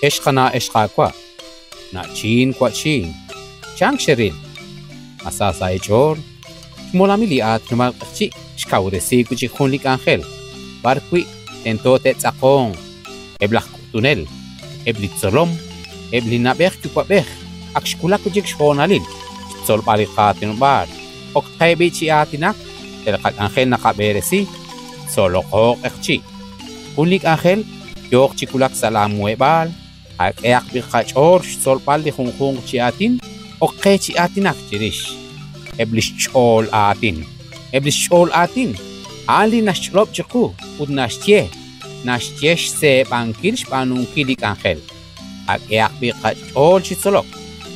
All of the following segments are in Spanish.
Keshkana eshkakwa. Na chin kwa chin. Chang sherin. Asasa echor. Molamili at numakchi. Shkauresi kuchi hunlik angel. Barkwi. Tentote tsakong. Eblak tunel. Eblit solom. Eblinabek chupabek. Akshkula kujik shonalil. Sol palikatin bar. Ok bichi atinak. Telkat angel nakaberesi. Solo kok ekchi. Hunlik angel. Yok chikulak salamu ebal. Ak eak bikachor. Sol pali hung chiatin. Ok chiatinak chirish. Eblish chol atin. Eblish chol atin. Ali nashrob chiku. Ud nashtye. Nashtyesh se bankil shpanunkilik angel. Ak eak bikachor chisolok.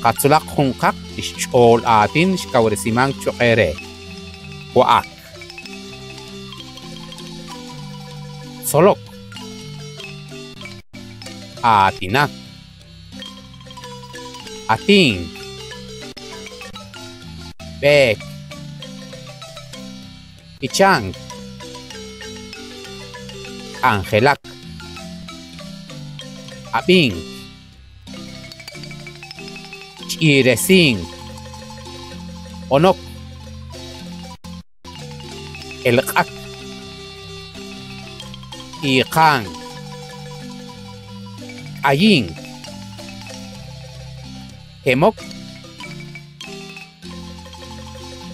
Katsulak hungkak. Chol atin shkawaresimang chokere. Waak. Solok. Atinak. Ating. Bek. Ichang. Angelak. Abing. Chiresing. Onok. Elkak. Ikang. Aying. Hemok.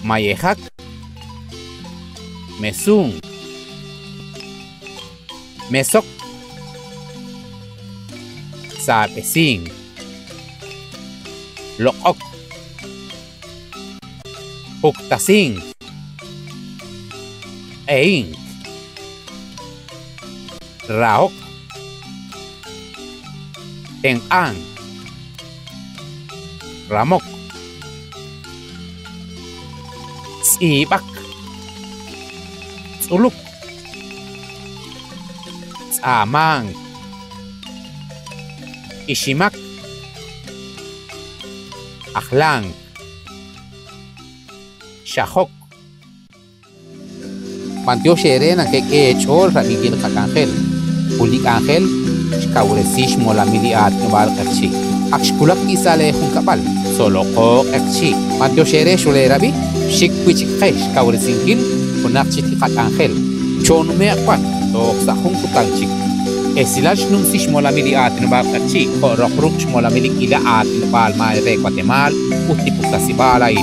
Mayehak. Mesung. Mesok. Sapesing. Lokok. Puktasing. Eing. Raok. Teng-ang. Ramok. Sibak. Suluk. Samang. Ishimak. Aklang. Shahok. Panteo shere na keke chol ramigil kakangel. Pulik angel. Shkauresish molamili at nubal kakchi. Akshkulak isale hung kapal. Solo ko kakchi. Panteo shere shule rabi. Shik pichikay shkauresingil. Punak chiti kakangel. Chonume akwan. Tok sa hung kutangchik. Esilaj nung sish molamili at nubal kakchi. Ko rokruk molamili kila at nubal maere Guatemala. Utipukta si balay.